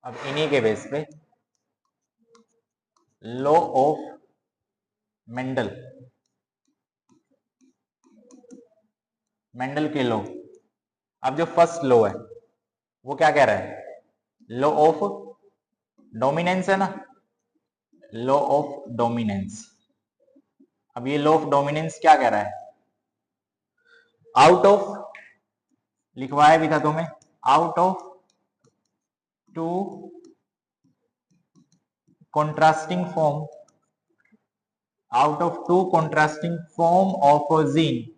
अब इन्हीं के बेस पे लॉ ऑफ मेंडल, मेंडल के लॉ। अब जो फर्स्ट लॉ है वो क्या कह रहा है? लॉ ऑफ डोमिनेंस है ना, लॉ ऑफ डोमिनेंस। अब ये लॉ ऑफ डोमिनेंस क्या कह रहा है? आउट ऑफ, लिखवाया भी था तुम्हें, out of to contrasting form, out of to contrasting form of gene,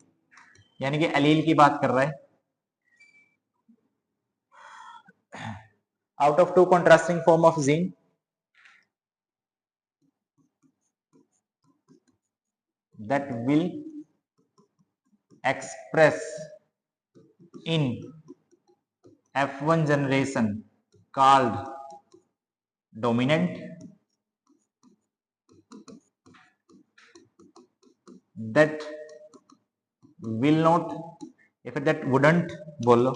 यानी कि एलील की बात कर रहा है। Out of to contrasting form of gene that will express in F1 generation called dominant, that will not, if that wouldn't, बोलो,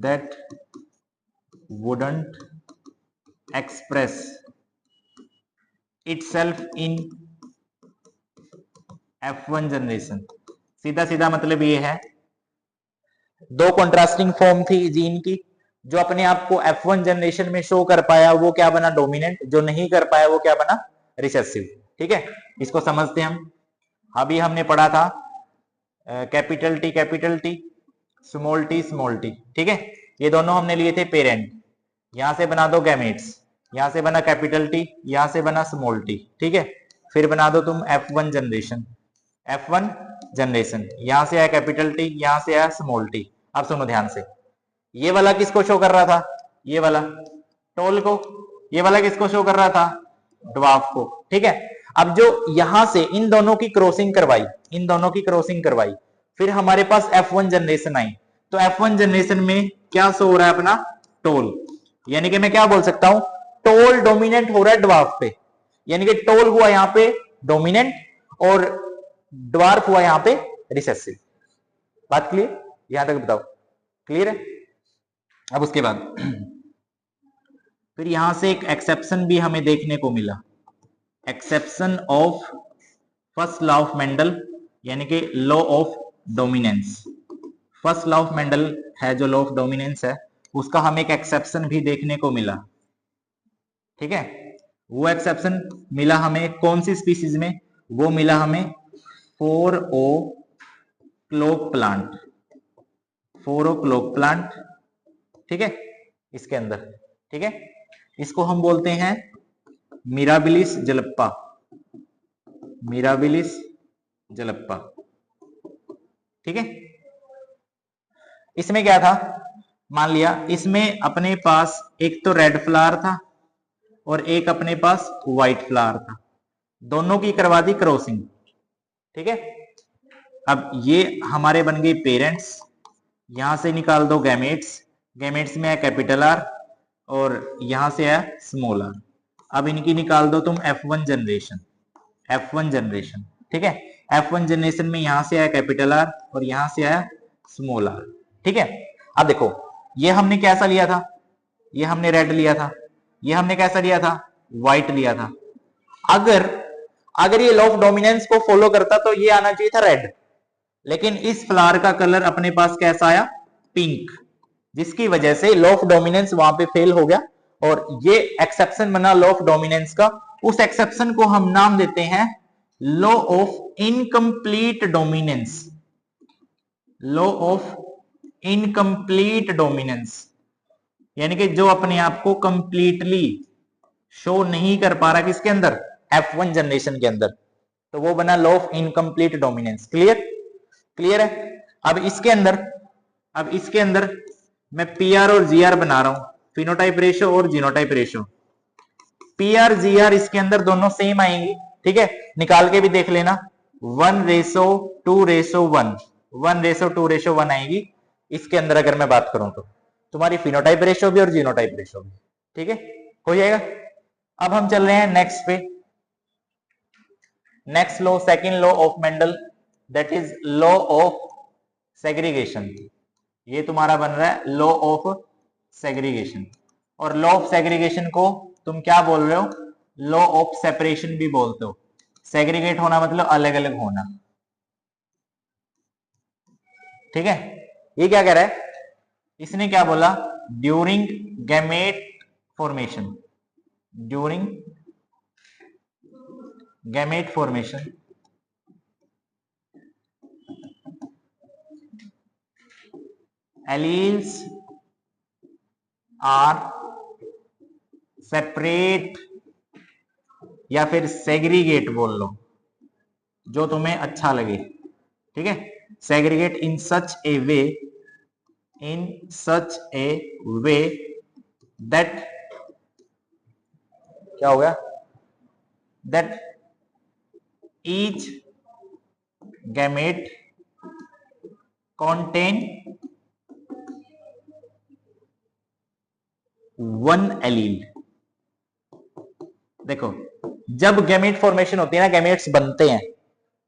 that wouldn't express itself in F1 generation. सीधा सीधा मतलब ये है, दो कॉन्ट्रास्टिंग फॉर्म थी जीन की, जो अपने आप को F1 जनरेशन में शो कर पाया वो क्या बना? डोमिनेंट। जो नहीं कर पाया वो क्या बना? रिसेसिव। ठीक है, इसको समझते हैं हम। अभी हमने पढ़ा था कैपिटल टी स्मॉल टी, ठीक है, ये दोनों हमने लिए थे पेरेंट। यहां से बना दो गैमेट्स, यहां से बना कैपिटल टी, यहां से बना स्मॉल टी, ठीक है। फिर बना दो तुम F1 जनरेशन, F1 जनरेशन, यहां से आया कैपिटल टी, यहां से आया स्मॉल टी। अब सुनो ध्यान से, ये वाला किसको शो कर रहा था? ये वाला टोल को। ये वाला किसको शो कर रहा था? ड्वार्फ को। ठीक है, अब जो यहां से इन दोनों की क्रॉसिंग करवाई, इन दोनों की क्रॉसिंग करवाई, फिर हमारे पास F1 जनरेशन आई। तो F1 जनरेशन में क्या शो हो रहा है? अपना टोल। यानी कि मैं क्या बोल सकता हूं? टोल डोमिनेंट हो रहा है ड्वार्फ पे, यानी कि टोल हुआ यहां पे डोमिनेंट और ड्वार्फ हुआ यहां पे रिसेसिव। बात क्लियर? यहां तक बताओ, क्लियर है? अब उसके बाद फिर यहां से एक एक्सेप्शन भी हमें देखने को मिला, exception of first law of Mendel, यानी कि law of dominance. First law of Mendel है जो लॉ ऑफ डोमिनेंस है, उसका हमें एक एक्सेप्शन भी देखने को मिला। ठीक है, वो एक्सेप्शन मिला हमें कौन सी स्पीसीज में? वो मिला हमें 4O cloak plant, 4O cloak plant, ठीक है, इसके अंदर। ठीक है, इसको हम बोलते हैं मिराबिलिस जलप्पा, मिराबिलिस जलप्पा। ठीक है, इसमें क्या था? मान लिया इसमें अपने पास एक तो रेड फ्लावर था और एक अपने पास व्हाइट फ्लावर था, दोनों की करवा दी क्रॉसिंग। ठीक है, अब ये हमारे बन गए पेरेंट्स, यहां से निकाल दो गैमेट्स, गैमेट्स में है कैपिटल आर और यहां से है स्मॉल आर। अब इनकी निकाल दो तुम F1 जनरेशन, F1 जनरेशन। ठीक है, F1 जनरेशन में यहां से आया कैपिटल आर और यहां से आया स्मॉल आर। ठीक है, अब देखो ये हमने कैसा लिया था? ये हमने रेड लिया था, ये हमने कैसा लिया था? व्हाइट लिया था। अगर अगर ये लॉ ऑफ डोमिनेंस को फॉलो करता तो ये आना चाहिए था रेड, लेकिन इस फ्लावर का कलर अपने पास कैसा आया? पिंक, जिसकी वजह से लॉ ऑफ डोमिनेंस वहां पे फेल हो गया और ये एक्सेप्शन बना लॉ ऑफ डोमिनेंस का। उस एक्सेप्शन को हम नाम देते हैं law of incomplete dominance, law of incomplete dominance, यानी कि जो अपने आप को कंप्लीटली शो नहीं कर पा रहा किसके अंदर? F1 जनरेशन के अंदर, तो वो बना law of incomplete dominance. Clear? Clear है? अब इसके अंदर मैं PR और GR बना रहा हूं, फिनोटाइप रेशो और जीनोटाइप रेशो। PR GR इसके अंदर दोनों सेम आएंगी, ठीक है, निकाल के भी देख लेना। 1:2:1, 1:2:1 आएगी इसके अंदर अगर मैं बात करूं तो, तुम्हारी फिनोटाइप रेशो भी और जीनोटाइप रेशो भी। ठीक है, हो जाएगा। अब हम चल रहे हैं नेक्स्ट पे, next law, second law of Mendel, that is law of segregation. ये तुम्हारा बन रहा है लॉ ऑफ सेग्रीगेशन। और लॉ ऑफ सेग्रीगेशन को तुम क्या बोल रहे हो? लॉ ऑफ सेपरेशन भी बोलते हो। सेग्रीगेट होना मतलब अलग अलग होना। ठीक है, ये क्या कह रहा है? इसने क्या बोला? During gamete formation, during gamete formation alleles are separate या फिर सेग्रीगेट बोल लो, जो तुम्हें अच्छा लगे। ठीक है, segregate in such A way, in such A way that, क्या हो गया? That each gamete contain one allele. देखो, जब गैमेट फॉर्मेशन होती है ना, गैमेट्स बनते हैं,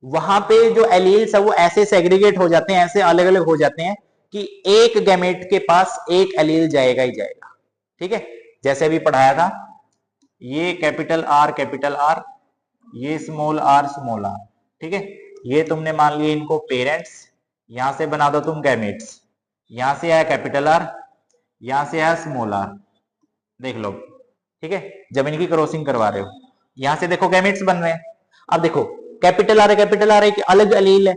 वहां पे जो एलील्स है वो ऐसे सेग्रीगेट हो जाते हैं, ऐसे अलग अलग हो जाते हैं कि एक गैमेट के पास एक एलील जाएगा ही जाएगा। ठीक है, जैसे अभी पढ़ाया था, ये कैपिटल आर, ये स्मॉल आर, ठीक है, ये तुमने मान लिया इनको पेरेंट्स, यहां से बना दो तुम गैमेट्स, यहां से आया कैपिटल आर, यहां से आया स्मॉल आर, देख लो। ठीक है, जब इनकी क्रॉसिंग करवा रहे हो, यहां से देखो गैमेट्स बन रहे हैं। अब देखो, कैपिटल आर एक अलग एलील है,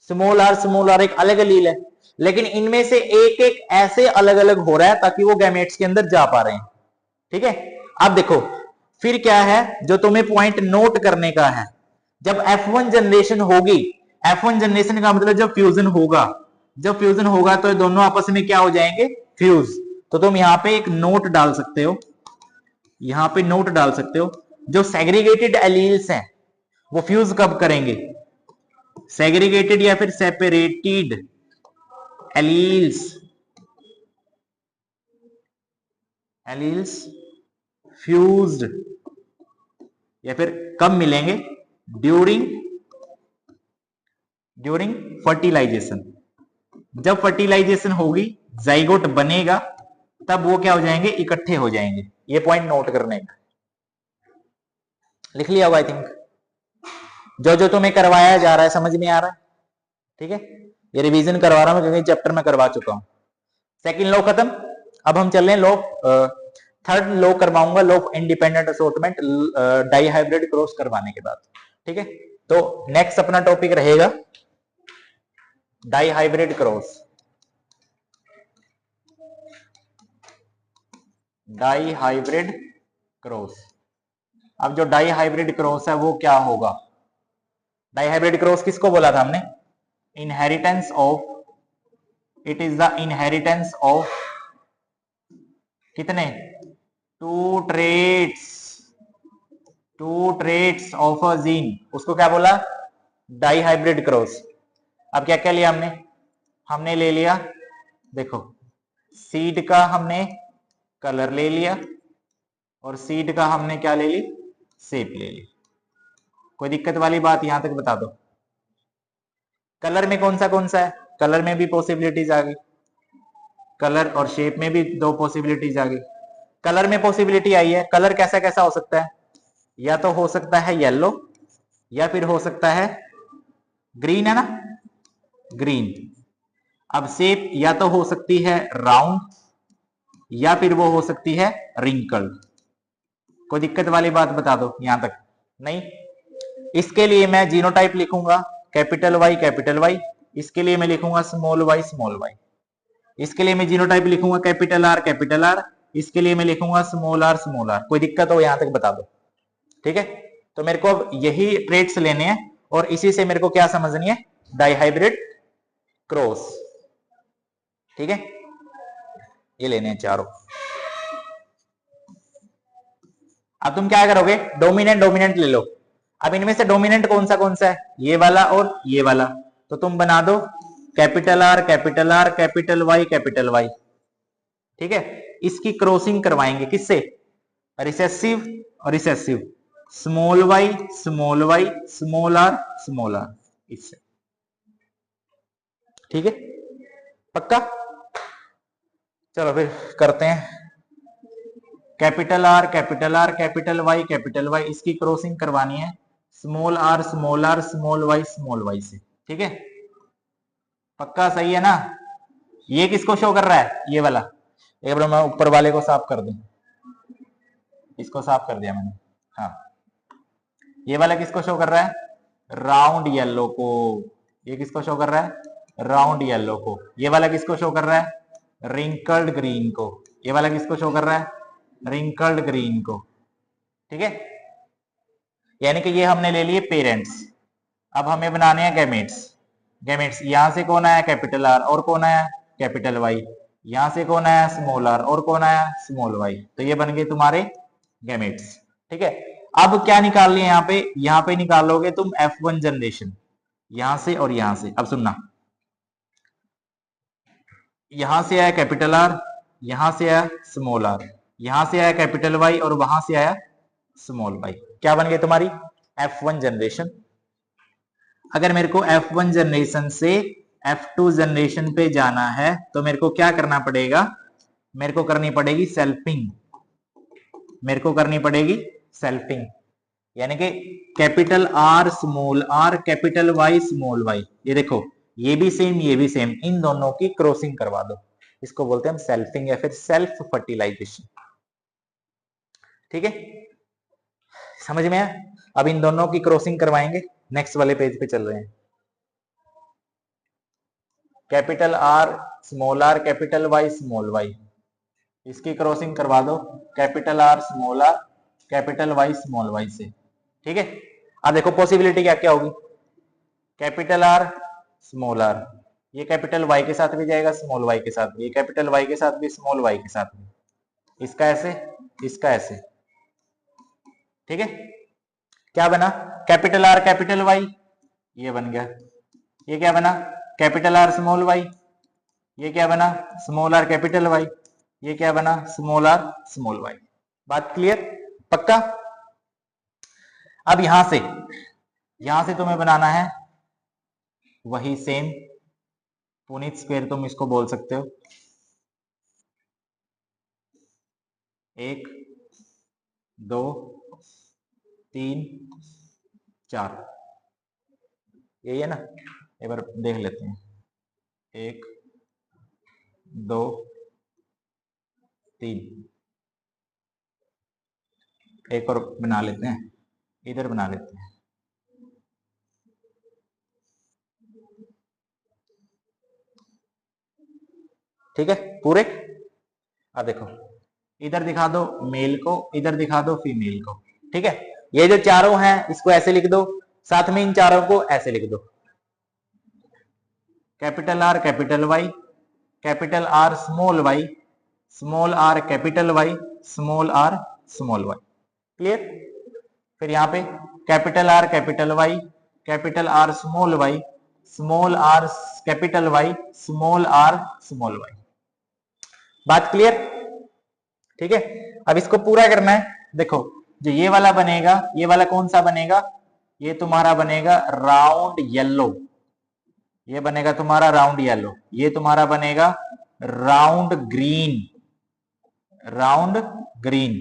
स्मॉल आर एक अलग एलील है, लेकिन इनमें से एक एक ऐसे अलग अलग हो रहा है ताकि वो गैमेट्स के अंदर जा पा रहे हैं। ठीक है, अब देखो फिर क्या है जो तुम्हें पॉइंट नोट करने का है, जब F1 जनरेशन होगी, F1 जनरेशन का मतलब जब फ्यूजन होगा, तो दोनों आपस में क्या हो जाएंगे? फ्यूज। तो तुम यहां पे एक नोट डाल सकते हो, यहां पे नोट डाल सकते हो, जो सेग्रीगेटेड एलील्स हैं वो फ्यूज कब करेंगे? सेग्रीगेटेड या फिर सेपरेटेड एलील्स, फ्यूज्ड या फिर कब मिलेंगे? During fertilisation. जब फर्टिलाइजेशन होगी, जाइगोट बनेगा, तब वो क्या हो जाएंगे? इकट्ठे हो जाएंगे। ये पॉइंट नोट करने का, लिख लिया होगा आई थिंक। जो जो तुम्हें करवाया जा रहा है समझ में आ रहा है? ठीक है, ये रिवीजन करवा रहा हूं क्योंकि चैप्टर में करवा चुका हूं। सेकंड लॉ खत्म, अब हम चल रहे हैं लॉ, थर्ड लॉ करवाऊंगा, law of independent assortment, dihybrid cross करवाने के बाद। ठीक है, तो नेक्स्ट अपना टॉपिक रहेगा dihybrid cross, dihybrid cross. अब जो डाई हाइब्रिड क्रॉस है वो क्या होगा? डाई हाइब्रिड क्रॉस किसको बोला था हमने? Inheritance of, it is the inheritance of कितने? Two traits of a gene, उसको क्या बोला? Dihybrid cross. अब क्या क्या लिया हमने? हमने ले लिया, देखो, सीड का हमने कलर ले लिया, और सीड का हमने क्या ले ली? शेप ले ली। कोई दिक्कत वाली बात यहां तक बता दो। कलर में कौन सा है? कलर में भी पॉसिबिलिटीज आ गई, कलर और शेप में भी दो पॉसिबिलिटीज आ गई। कलर में पॉसिबिलिटी आई है, कलर कैसा कैसा हो सकता है? या तो हो सकता है येलो, या फिर हो सकता है ग्रीन, है ना, ग्रीन। अब शेप या तो हो सकती है राउंड, या फिर वो हो सकती है रिंकल। कोई दिक्कत वाली बात बता दो यहां तक? नहीं। इसके लिए मैं जीनोटाइप लिखूंगा कैपिटल वाई, इसके लिए मैं लिखूंगा स्मॉल वाई, इसके लिए मैं जीनोटाइप लिखूंगा कैपिटल आर, इसके लिए मैं लिखूंगा स्मॉल आर। कोई दिक्कत हो यहां तक बता दो। ठीक है, तो मेरे को अब यही ट्रेट्स लेने हैं, और इसी से मेरे को क्या समझनी है? Dihybrid cross. ठीक है, ये लेने हैं चारों। अब तुम क्या करोगे? डोमिनेंट ले लो। अब इनमें से डोमिनेंट कौन सा है? ये वाला और ये वाला। तो तुम बना दो कैपिटल आर, कैपिटल वाई। ठीक है, इसकी क्रॉसिंग करवाएंगे किससे? रिसेसिव और recessive, small Y, small R, इससे। ठीक है, पक्का? चलो फिर करते हैं। Capital R capital R capital Y इसकी क्रॉसिंग करवानी है small R small R small Y से। ठीक है, पक्का सही है ना? ये किसको शो कर रहा है? ये वाला। एक बार मैं ऊपर वाले को साफ कर दूं, इसको साफ कर दिया मैंने। हाँ, ये वाला किसको शो कर रहा है? राउंड येलो को। ये किसको शो कर रहा है? राउंड येलो को। ये वाला किसको शो कर रहा है? रिंकल्ड ग्रीन को। ये वाला किसको शो कर रहा है? रिंकल्ड ग्रीन को। ठीक है, यानी कि ये हमने ले लिए पेरेंट्स। अब हमें बनाने हैं गैमेट्स। गैमेट्स यहां से कौन आया? Capital R. और कौन आया? Capital Y. यहां से कौन आया? Small R. और कौन आया? Small Y. तो ये बन गए तुम्हारे गैमेट्स। ठीक है, अब क्या निकाल लिया यहां पे निकालोगे तुम F1 जनरेशन, यहां से और यहां से। अब सुनना, यहां से आया कैपिटल आर, यहां से आया स्मॉल आर, यहां से आया कैपिटल वाई और वहां से आया स्मॉल वाई। क्या बन गई तुम्हारी? F1 generation. अगर मेरे को F1 जनरेशन से F2 जनरेशन पे जाना है तो मेरे को क्या करना पड़ेगा? मेरे को करनी पड़ेगी सेल्फिंग। मेरे को करनी पड़ेगी सेल्फिंग, यानी कि capital R small R capital Y small Y. ये देखो, ये भी सेम ये भी सेम, इन दोनों की क्रॉसिंग करवा दो। इसको बोलते हैं हम सेल्फिंग या फिर सेल्फ फर्टिलाइजेशन। ठीक है, समझ में आया? अब इन दोनों की क्रॉसिंग करवाएंगे। नेक्स्ट वाले पेज पे चल रहे हैं। Capital R small R capital Y small Y, इसकी क्रॉसिंग करवा दो capital R small R capital Y small Y से। ठीक है, अब देखो पॉसिबिलिटी क्या क्या होगी। कैपिटल आर स्मॉल आर, ये कैपिटल वाई के साथ भी जाएगा, स्मॉल वाई के साथ भी, ये कैपिटल वाई के साथ भी, स्मॉल वाई के साथ भी, इसका ऐसे इसका ऐसे। ठीक है, क्या बना? कैपिटल आर कैपिटल वाई, ये बन गया। ये क्या बना? Capital R small Y. ये क्या बना? Small R capital Y. ये क्या बना? Small R small Y. बात क्लियर? पक्का? अब यहां से तुम्हें बनाना है वही सेम पुनीत स्क्वायर, तुम इसको बोल सकते हो। 1 2 3 4, यही है ना? एक बार देख लेते हैं। 1 2 3, एक और बना लेते हैं, इधर बना लेते हैं। ठीक है, पूरे। अब देखो, इधर दिखा दो मेल को, इधर दिखा दो फीमेल को। ठीक है, ये जो चारों हैं इसको ऐसे लिख दो, साथ में इन चारों को ऐसे लिख दो। Capital R capital Y capital R small R capital Y small R small Y. Clear? फिर यहाँ पे capital R capital Y capital R small R capital Y small R small Y. बात क्लियर? ठीक है, अब इसको पूरा करना है। देखो, जो ये वाला बनेगा, ये वाला कौन सा बनेगा? ये तुम्हारा बनेगा राउंड येलो। ये बनेगा तुम्हारा राउंड येलो। ये तुम्हारा बनेगा राउंड ग्रीन। राउंड ग्रीन,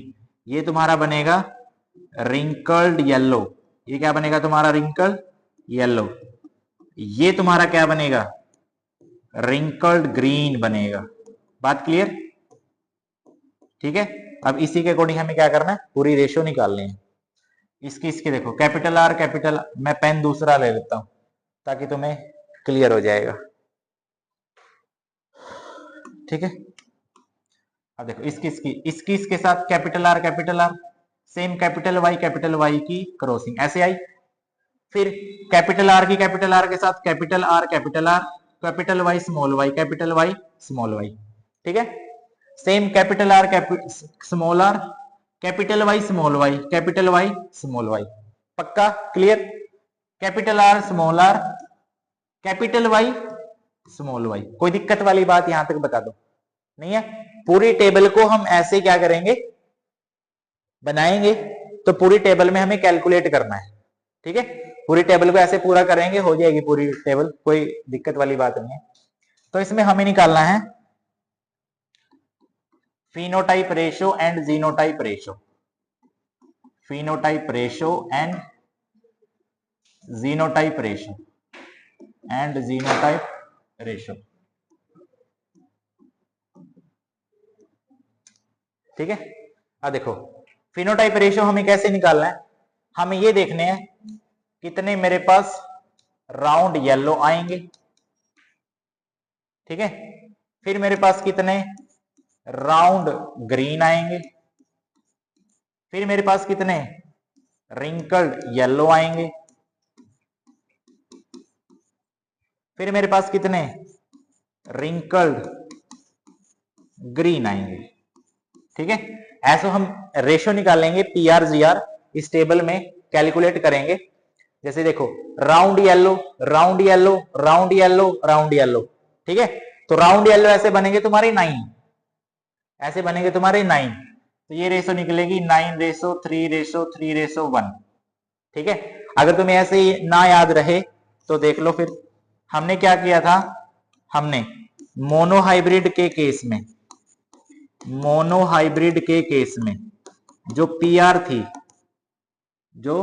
ये तुम्हारा बनेगा रिंकल्ड येलो। ये क्या बनेगा तुम्हारा? Wrinkled yellow. ये तुम्हारा क्या बनेगा? रिंकल्ड ग्रीन बनेगा। बात क्लियर? ठीक है, अब इसी के अकॉर्डिंग हमें क्या करना है? पूरी रेशो निकालनी है। इसकी देखो, कैपिटल आर कैपिटल, मैं पेन दूसरा ले लेता हूं ताकि तुम्हें क्लियर हो जाएगा। ठीक है, अब देखो इसकी इसके साथ capital R same capital Y की क्रॉसिंग ऐसे आई। फिर कैपिटल आर के साथ capital R capital Y small Y. ठीक है, same capital R small R capital Y small Y. पक्का? Clear? Capital R small R capital Y small Y. कोई दिक्कत वाली बात यहां तक बता दो? नहीं है? पूरी टेबल को हम ऐसे क्या करेंगे? बनाएंगे। तो पूरी टेबल में हमें कैलकुलेट करना है। ठीक है, पूरी टेबल को ऐसे पूरा करेंगे, हो जाएगी पूरी टेबल, कोई दिक्कत वाली बात नहीं है। तो इसमें हमें निकालना है phenotype ratio and genotype ratio, phenotype ratio and genotype ratio and genotype ratio। ठीक है। अब देखो फिनोटाइप रेशियो हमें कैसे निकालना है, हमें ये देखने हैं कितने मेरे पास राउंड येलो आएंगे, ठीक है, फिर मेरे पास कितने राउंड ग्रीन आएंगे, फिर मेरे पास कितने रिंकल्ड येलो आएंगे, फिर मेरे पास कितने रिंकल्ड ग्रीन आएंगे। ठीक है, ऐसा हम रेशियो निकालेंगे पीआर जीआर इस टेबल में कैलकुलेट करेंगे। जैसे देखो round yellow round yellow round yellow round yellow, ठीक है, तो राउंड येलो ऐसे बनेंगे तुम्हारे 9, ऐसे बनेंगे तुम्हारे 9, तो ये रेशो निकलेगी 9:3:3:1। ठीक है, अगर तुम्हें ऐसे ही ना याद रहे तो देख लो, फिर हमने क्या किया था, हमने मोनोहाइब्रिड के केस में, मोनोहाइब्रिड के केस में जो पीआर थी, जो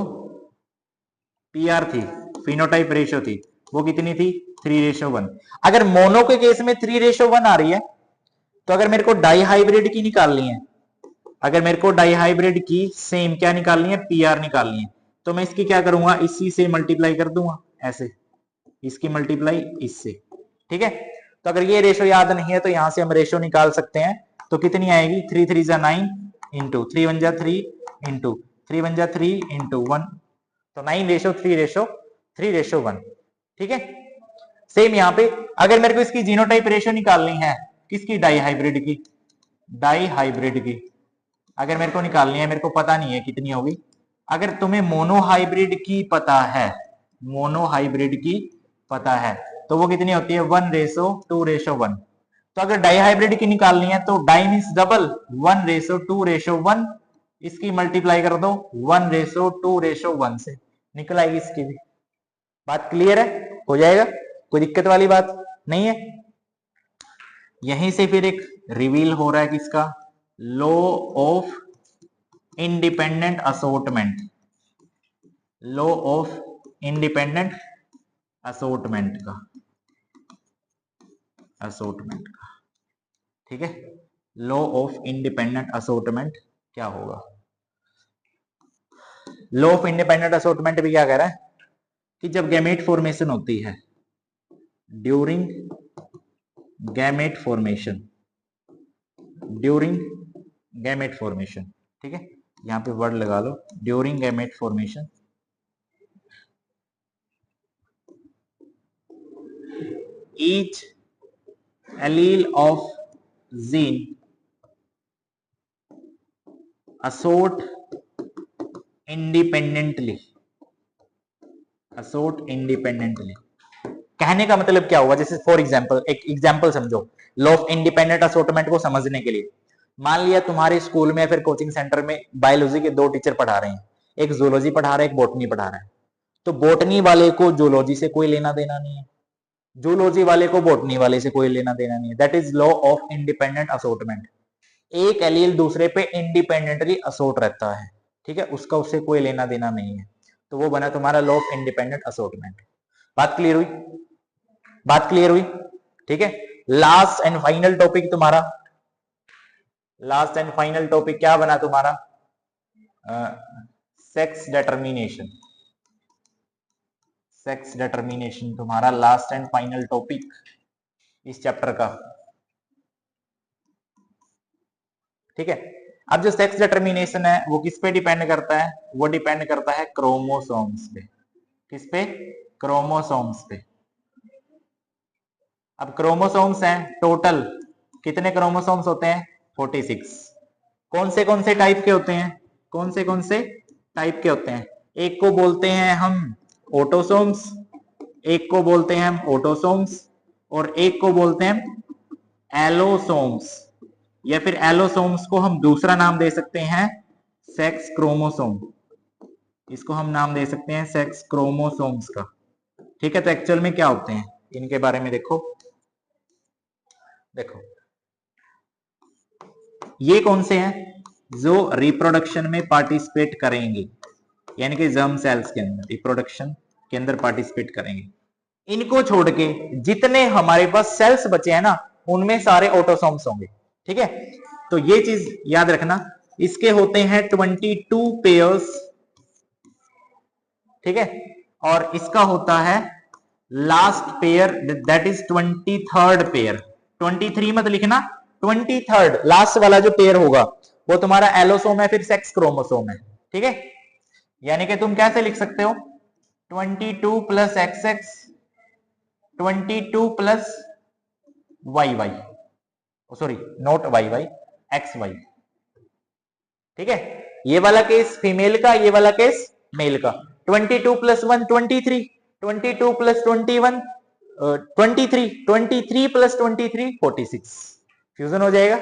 पीआर थी फिनोटाइप रेशियो थी, वो कितनी थी 3:1। अगर मोनो के केस में 3:1 आ रही है, तो अगर मेरे को डाई हाइब्रिड की निकालनी है, अगर मेरे को डाई हाइब्रिड की सेम क्या निकालनी है, पीआर निकालनी है, तो मैं इसकी क्या करूंगा, इसी से मल्टीप्लाई कर दूंगा, ऐसे इसकी मल्टीप्लाई इससे। ठीक है, तो अगर ये रेशो याद नहीं है तो यहां से हम रेशो निकाल सकते हैं, तो कितनी आएगी 3 3 जा 9 इंटू 3 1 जा 3 इंटू 3 1 जा 3 इंटू 1, तो 9:3:1। ठीक है, सेम यहां पे अगर मेरे को इसकी जीनोटाइप रेशियो निकालनी है, किसकी, डाई हाइब्रिड की, डाई हाइब्रिड की अगर मेरे को निकालनी है, मेरे को पता नहीं है कितनी होगी। अगर तुम्हें मोनोहाइब्रिड की पता है, मोनोहाइब्रिड की पता है, तो वो कितनी होती है 1:2:1। तो अगर डाई हाइब्रिड की निकालनी है तो डाई मीन्स डबल, 1:2:1, इसकी मल्टीप्लाई कर दो 1:2:1 से, निकल आएगी इसकी भी। बात क्लियर है, हो जाएगा, कोई दिक्कत वाली बात नहीं है। यहीं से फिर एक रिवील हो रहा है किसका, law of independent assortment, law of independent assortment का, असोर्टमेंट का। ठीक है, लॉ ऑफ इंडिपेंडेंट असोर्टमेंट क्या होगा, लॉ ऑफ इंडिपेंडेंट असोर्टमेंट भी क्या कह रहा है कि जब गैमेट फॉर्मेशन होती है, during gamete formation, during gamete formation, ठीक है, यहां पे वर्ड लगा लो during gamete formation, each allele of gene assort independently, assort independently. कहने का मतलब क्या हुआ, जैसे फॉर एग्जांपल, एक एग्जांपल समझो लॉ ऑफ इंडिपेंडेंट असोर्टमेंट को समझने के लिए। मान लिया तुम्हारे स्कूल में फिर कोचिंग सेंटर में बायोलॉजी के 2 टीचर पढ़ा रहे हैं, एक जूलॉजी पढ़ा रहा है, एक बॉटनी पढ़ा रहा है, तो बॉटनी वाले को जूलॉजी से कोई लेना देना नहीं है, जूलॉजी वाले को बॉटनी वाले से कोई लेना देना नहीं है। That is law of independent assortment. एक एलील दूसरे पे इंडिपेंडेंटली असोर्ट रहता है, ठीक है, उसका उससे कोई लेना देना नहीं है, तो वो बना तुम्हारा लॉ ऑफ इंडिपेंडेंट असोर्टमेंट। बात क्लियर हुई, बात क्लियर हुई, ठीक है। लास्ट एंड फाइनल टॉपिक तुम्हारा, लास्ट एंड फाइनल टॉपिक क्या बना तुम्हारा, सेक्स डिटर्मिनेशन, सेक्स डिटर्मिनेशन तुम्हारा लास्ट एंड फाइनल टॉपिक इस चैप्टर का। ठीक है, अब जो सेक्स डिटर्मिनेशन है वो किस पे डिपेंड करता है, वो डिपेंड करता है क्रोमोसोम्स पे, किस पे, क्रोमोसोम्स पे। अब क्रोमोसोम्स हैं टोटल, कितने क्रोमोसोम्स होते हैं 46। कौन से टाइप के होते हैं, कौन से टाइप के होते हैं, एक को बोलते हैं हम ऑटोसोम्स, एक को बोलते हैं हम ऑटोसोम्स, और एक को बोलते हैं एलोसोम्स, या फिर एलोसोम्स को हम दूसरा नाम दे सकते हैं सेक्स क्रोमोसोम, इसको हम नाम दे सकते हैं सेक्स क्रोमोसोम्स का। ठीक है, तो एक्चुअल में क्या होते हैं इनके बारे में देखो, देखो ये कौन से हैं जो रिप्रोडक्शन में पार्टिसिपेट करेंगे, यानी कि जर्म सेल्स के अंदर रिप्रोडक्शन के अंदर पार्टिसिपेट करेंगे। इनको छोड़ के जितने हमारे पास सेल्स बचे हैं ना, उनमें सारे ऑटोसोम्स होंगे। ठीक है, तो ये चीज याद रखना। इसके होते हैं 22 पेयर्स, ठीक है, और इसका होता है last pair, that is 23rd pair. 23 मत लिखना, 23rd लास्ट वाला जो पेयर होगा वो तुम्हारा एलोसोम है, फिर सेक्स क्रोमोसोम है। ठीक है, यानी कि तुम कैसे लिख सकते हो 22 plus XX, 22 plus YY, sorry not YY, XY। ठीक है, ये वाला केस फीमेल का, ये वाला केस मेल का। 22 प्लस 1 23, 22 प्लस 21 23, 23 प्लस 23 46, फ्यूजन हो जाएगा।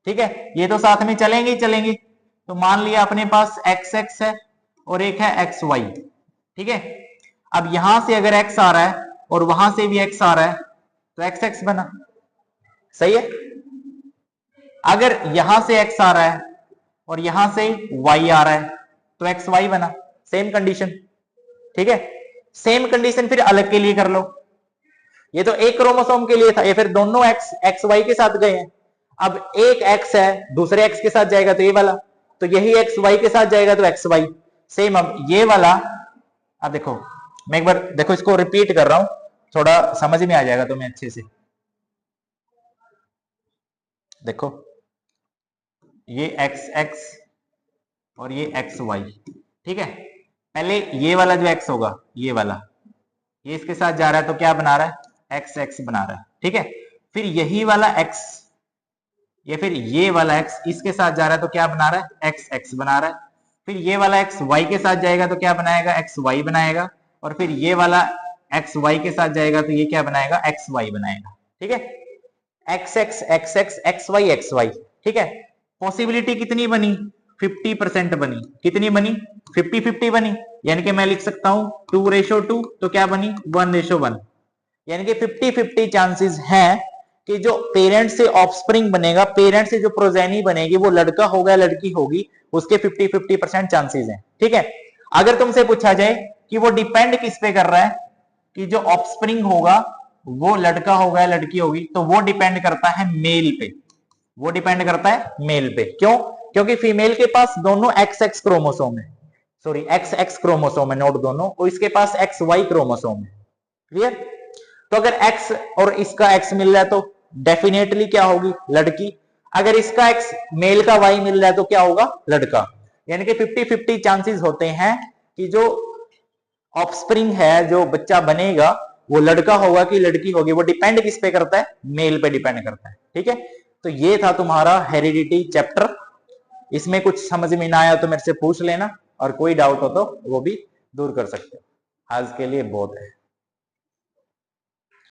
ठीक है, ये तो साथ में चलेंगे ही चलेंगे। तो मान लिया अपने पास XX है और एक है XY। ठीक है, अब यहां से अगर X आ रहा है और वहां से भी X आ रहा है तो XX बना, सही है। अगर यहां से X आ रहा है और यहां से Y आ रहा है तो XY बना, सेम कंडीशन। ठीक है, सेम कंडीशन फिर अलग के लिए कर लो। ये तो एक क्रोमोसोम के लिए था, ये फिर दोनों XY के साथ गए हैं। अब एक X है दूसरे X के साथ जाएगा तो ये वाला, तो यही XY के साथ जाएगा तो XY सेम। अब ये वाला, अब देखो मैं एक बार देखो इसको रिपीट कर रहा हूं, थोड़ा समझ में आ जाएगा तुम्हें अच्छे से। देखो ये XX और ये XY, ठीक है। पहले ये वाला जो X होगा, ये वाला, ये इसके साथ जा रहा है तो क्या बना रहा है XX बना रहा है। ठीक है, फिर यही वाला X या फिर ये वाला X इसके साथ जा रहा है तो क्या बना रहा है XX बना रहा है। फिर ये वाला X Y के साथ जाएगा तो क्या बनाएगा XY बनाएगा, और फिर ये वाला X Y के साथ जाएगा तो ये क्या बनाएगा XY बनाएगा। ठीक है, XX XX XY XY। ठीक है, पॉसिबिलिटी कितनी बनी 50% बनी। कितनी बनी 50-50 बनी, यानी कि मैं लिख सकता हूं 2:2 तो क्या बनी 1:1, यानी कि 50-50 चांसेस हैं कि जो पेरेंट से ऑफस्प्रिंग बनेगा, पेरेंट से जो प्रोजेनी बनेगी वो लड़का होगा लड़की होगी, उसके 50-50% चांसेस हैं। ठीक है, अगर तुमसे पूछा जाए कि वो डिपेंड किस पे कर रहा है कि जो ऑफस्प्रिंग होगा वो लड़का होगा या लड़की होगी, तो वो डिपेंड करता है मेल पे। वो डिपेंड करता है मेल पे। क्यों? क्योंकि फीमेल के पास दोनों XX क्रोमोसोम है, सॉरी XX क्रोमोसोम है, नोट दोनों, और इसके पास XY क्रोमोसोम है। क्लियर? तो अगर X और इसका X मिल रहा है तो डेफिनेटली क्या होगी लड़की। अगर इसका X मेल का Y मिल रहा है तो क्या होगा लड़का। यानी कि 50-50 चांसेस होते हैं कि जो ऑफस्प्रिंग है, जो बच्चा बनेगा, वो लड़का होगा कि लड़की होगी। वो डिपेंड किस पे करता है मेल पे डिपेंड करता है। ठीक है, तो ये था तुम्हारा हेरिडिटी चैप्टर। इसमें कुछ समझ में ना आया तो मेरे से पूछ लेना, और कोई डाउट हो तो वो भी दूर कर सकते हो। आज के लिए बहुत है।